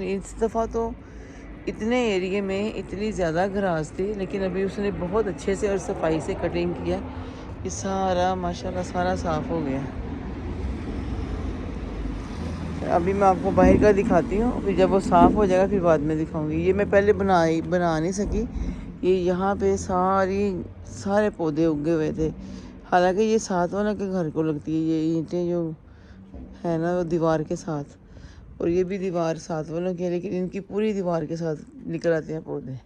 इस दफ़ा तो इतने एरिए में इतनी ज़्यादा घास थी, लेकिन अभी उसने बहुत अच्छे से और सफाई से कटिंग किया। ये सारा माशाल्लाह सारा साफ़ हो गया। अभी मैं आपको बाहर का दिखाती हूँ, फिर जब वो साफ़ हो जाएगा फिर बाद में दिखाऊंगी। ये मैं पहले बना नहीं सकी। ये यहाँ पे सारे पौधे उगे हुए थे। हालांकि ये साथ वाला के घर को लगती है, ये ईंटें जो है ना वो दीवार के साथ, और ये भी दीवार साथ वालों की है, लेकिन इनकी पूरी दीवार के साथ निकल आते हैं पौधे।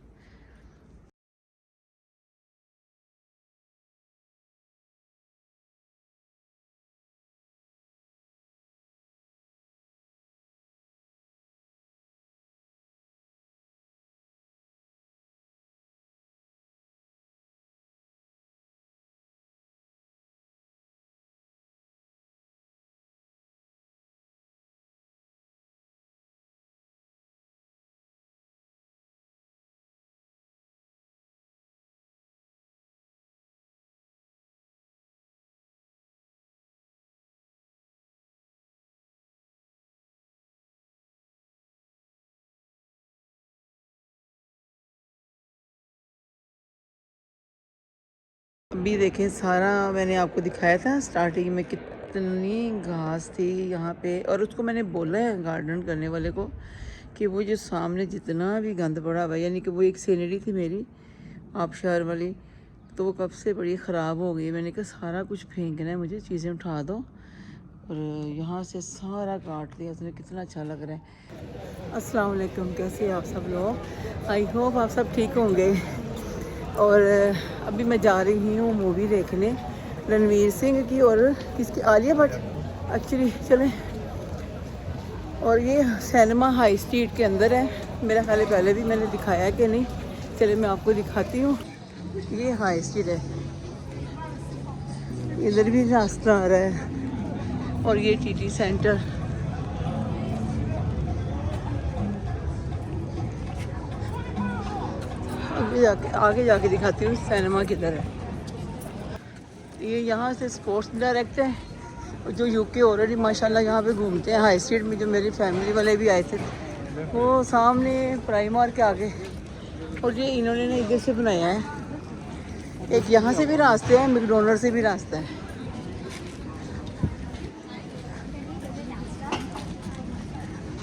अभी देखें, सारा मैंने आपको दिखाया था स्टार्टिंग में कितनी घास थी यहाँ पे, और उसको मैंने बोला है गार्डन करने वाले को कि वो जो सामने जितना भी गंद पड़ा हुआ है, यानी कि वो एक सीनरी थी मेरी आबशार वाली, तो वो कब से बड़ी ख़राब हो गई। मैंने कहा सारा कुछ फेंकना है मुझे, चीज़ें उठा दो, और यहाँ से सारा काट दिया उसने। कितना अच्छा लग रहा है। अस्सलाम वालेकुम, कैसे हैं आप सब लोग? आई होप आप सब ठीक होंगे। और अभी मैं जा रही हूँ मूवी देखने, रणवीर सिंह की और किसकी, आलिया भट्ट एक्चुअली। चलें, और ये सिनेमा हाई स्ट्रीट के अंदर है। मेरा ख्याल है पहले भी मैंने दिखाया है कि नहीं। चले मैं आपको दिखाती हूँ। ये हाई स्ट्रीट है, इधर भी रास्ता आ रहा है, और ये टीटी सेंटर। आगे जाके दिखाती हूँ सिनेमा किधर है। ये यहाँ से स्पोर्ट्स डायरेक्ट है, जो यूके ऑलरेडी माशाल्लाह यहाँ पे घूमते हैं हाई स्ट्रीट में। जो मेरी फैमिली वाले भी आए थे, वो सामने प्राइमार के आगे। और ये इन्होंने ना इधर से बनाया है, एक यहाँ से भी रास्ते हैं, मैकडोनल्ड से भी रास्ता है।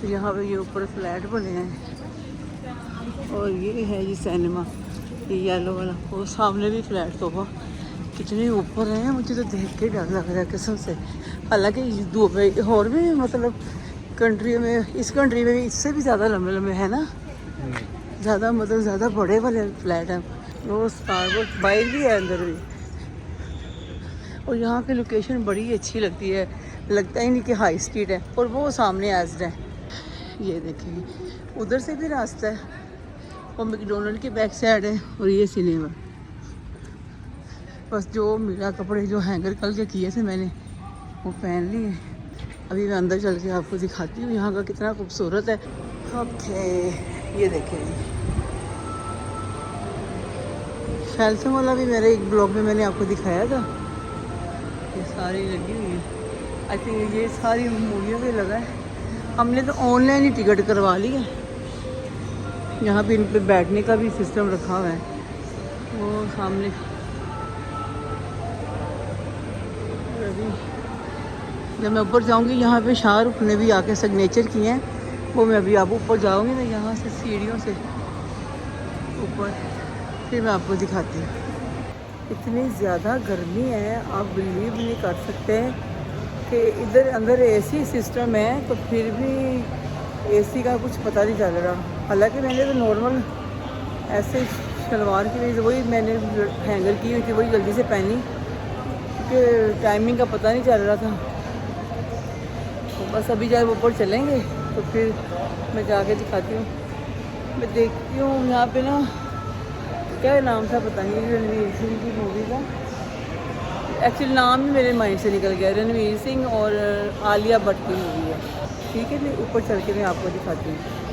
तो यहाँ पे ये ऊपर फ्लैट बने हैं, और ये है ये सिनेमा, ये येलो वाला। वो सामने भी फ्लैट, तो कितने ऊपर हैं, मुझे तो देख के डर लग रहा है कसम से। हालांकि दुबई और भी मतलब कंट्री में, इस कंट्री में भी इससे भी ज़्यादा लंबे लंबे हैं ना, ज़्यादा मतलब ज़्यादा बड़े वाले फ्लैट हैं। वो स्टार बाइक भी है अंदर भी। और यहाँ की लोकेशन बड़ी अच्छी लगती है, लगता ही नहीं कि हाई स्ट्रीट है। और वो सामने एज्ड है, ये देखेंगे उधर से भी रास्ता है, और मैकडोनल्ड की बैक साइड है, और ये सिनेमा। बस जो मेरा कपड़े जो हैंगर कल के किए थे मैंने, वो पहन लिए। अभी मैं अंदर चल के आपको दिखाती हूँ यहाँ का कितना खूबसूरत है। ओके, ये देखें, फैल्सन वाला भी मेरे एक ब्लॉग में मैंने आपको दिखाया था। ये सारी लगी हुई है, आई थिंक ये सारी मूवियों पे लगा है। हमने तो ऑनलाइन ही टिकट करवा ली है। यहाँ पे इन पे बैठने का भी सिस्टम रखा हुआ है, वो सामने। अभी जब मैं ऊपर जाऊँगी, यहाँ पे शाहरुख ने भी आके सिग्नेचर किए हैं, वो मैं अभी आप ऊपर जाऊँगी ना, यहाँ से सीढ़ियों से ऊपर, फिर मैं आपको दिखाती हूँ। इतनी ज़्यादा गर्मी है, आप बिलीव नहीं कर सकते कि इधर अंदर एसी सिस्टम है, तो फिर भी एसी का कुछ पता नहीं चल रहा। हालांकि मैंने तो नॉर्मल ऐसे शलवार की वजह, वही मैंने हैंगर की हुई थी, वही जल्दी से पहनी, क्योंकि टाइमिंग का पता नहीं चल रहा था। तो बस अभी जब ऊपर चलेंगे तो फिर मैं जाके दिखाती हूँ। मैं देखती हूँ यहाँ पे ना, क्या नाम था पता नहीं, रणवीर सिंह की मूवी का एक्चुअली नाम ही मेरे माइंड से निकल गया। रणवीर सिंह और आलिया भट्ट की मूवी है। ठीक है, मैं ऊपर चल के मैं आपको दिखाती हूँ।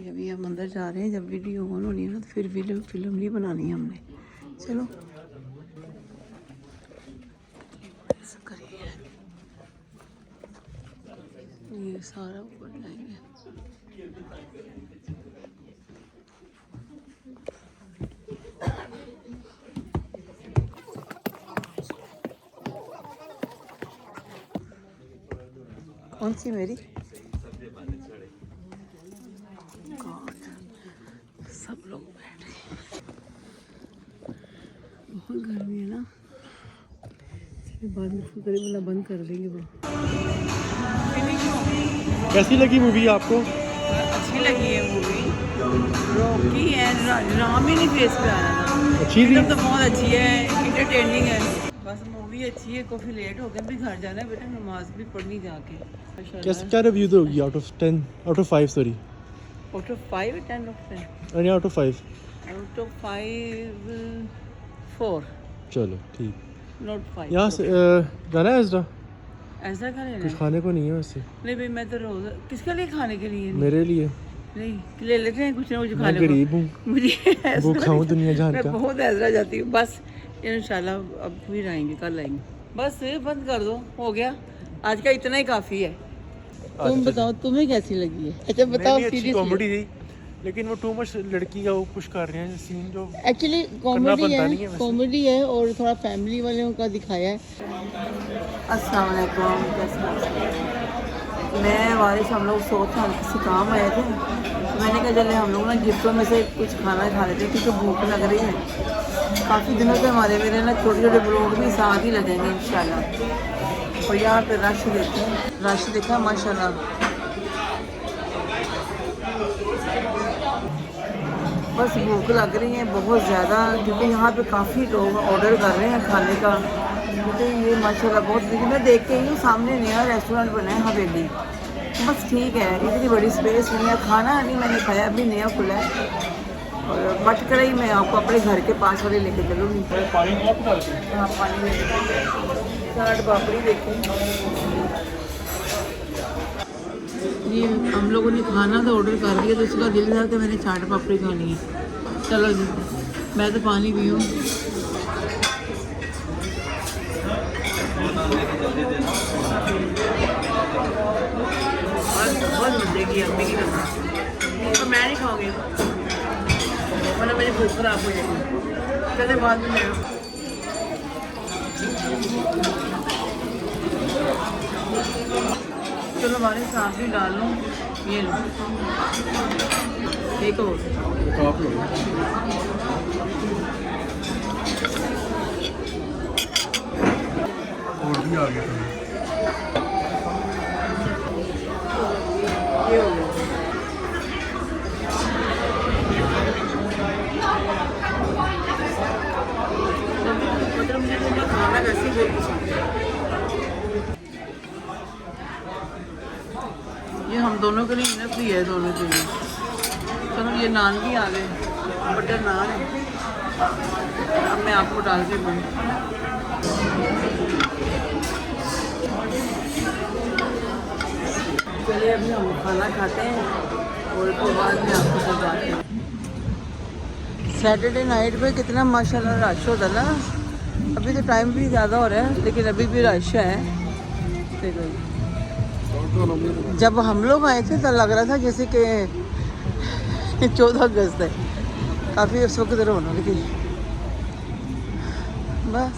जी अभी हम अंदर जा रहे हैं। जब वीडियो ऑन होनी है ना तो फिर फिल्म नहीं बनानी है हमने। चलो ऐसा करिए, ये सारा ऊपर जाएंगे। कौन सी मेरी? सब लोग बैठ गए, बहुत गर्मी है ना। बाद में करीब वाला बंद कर देंगे वो। कैसी लगी मूवी आपको? अच्छी लगी है मूवी। रॉकी एंड राम ही नहीं फेस पे आ रहा था। अच्छी थी तो बहुत अच्छी है, इंटरटेनिंग है। बस मूवी अच्छी है। काफ़ी लेट हो गया, भी घर जाना है बेटा, नमाज भी पढ़नी जाके। क्या रिव्यू दोगी out of 10 out of 5 sorry out of 5 10 of 10 नहीं आउट ऑफ 5 आउट ऑफ 5 4 चलो ठीक। नॉट 5 यहाँ से जाना है ऐसा ऐसा खा लेना कुछ खाने को नहीं है वैसे। नहीं भाई मैं तो रोज किसके लिए खाने के लिए मेरे लिए नहीं ले लेते हैं कुछ ना कुछ मैं खाने को। गरीब हूँ, मुझे भूखा हूँ दुनिया जान मैं का। बहुत ऐसा जाती हूँ। बस इंशाल्लाह अब फिर आएंगे, कल आएंगे। बस बंद कर दो, हो गया आज का, इतना ही काफ़ी है। तुम बताओ तुम्हें कैसी लगी है? अच्छा बताओ। अच्छी कॉमेडी थी लेकिन वो टू मच लड़की का वो पुश कर रहे हैं सीन जो एक्चुअली कॉमेडी है और थोड़ा फैमिली वालों का दिखाया है। अस्सलाम वालेकुम, कैसे हैं? मैं वारिस हम लोग सोच किसी काम आए थे, मैंने कहा चले हम लोग ना गिफ्टों में से कुछ खाना खा लेते हैं क्योंकि भूख लग रही है। काफ़ी दिनों से हमारे मेरे ना छोटे छोटे ब्लॉग भी साथ ही लगेंगे इंशाल्लाह। और यहाँ पे रश देखते हैं, रश देखा माशाल्लाह। बस भूख लग रही है बहुत ज़्यादा क्योंकि यहाँ पे काफ़ी लोग ऑर्डर कर रहे हैं खाने का। मुझे ये माशाल्लाह बहुत, लेकिन मैं देख के ही सामने नया रेस्टोरेंट बना है हवेली। बस ठीक है, इतनी बड़ी स्पेस नहीं है, खाना नहीं मैंने खाया, अभी नया खुला है। और मट कढ़ाई मैं आपको अपने घर के पास वाले लेके चलूँगी। हाँ पानी लेके, चाट पापड़ी देखें। ये हम लोगों ने खाना तो ऑर्डर कर दिया तो उसका दिल था कि मैंने चाट पापड़ी खानी है। चलो जी, मैं तो पानी पीऊँ। बहुत मजे की अम्मी की तरफ, तो मैं नहीं खाऊंगी वरना मेरी भूख खराब हो जाएगी। चले बाद में मैं चलो हमारे साथ भी डाल लूँ। ये लो एक और भी आ गया। ये हो गया। मतलब मुझे तो खाना वैसे ही बहुत पसंद है। ये हम दोनों के लिए इनफ ही है, दोनों के लिए। चलो ये नान भी आ गए, बटर नान है। अब मैं आपको डाल के दूँ। चलिए अभी हम खाना खाते हैं और उसके बाद में आपको बताते हैं। सैटरडे नाइट पे कितना माशाल्लाह रश होता है ना। अभी तो टाइम भी ज़्यादा हो रहा है लेकिन अभी भी रश है। देखो जब हम लोग आए थे तो लग रहा था जैसे कि 14 अगस्त है, काफ़ी उस वक्त रौनक थी। बस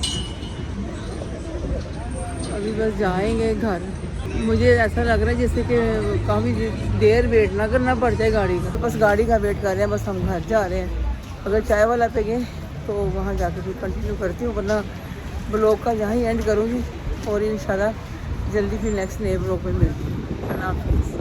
अभी बस जाएंगे घर। मुझे ऐसा लग रहा है जैसे कि काफ़ी देर वेट ना करना पड़ जाए गाड़ी का। बस गाड़ी का वेट कर रहे हैं, बस हम घर जा रहे हैं। अगर चाय वाला पे गए तो वहाँ जाकर फिर कंटिन्यू करती हूँ, वरना ब्लॉग का यहाँ ही एंड करूँगी और इंशाल्लाह जल्दी फिर नेक्स्ट नए ब्लॉग में मिलती हूँ। अल्लाह हाफ़िज़।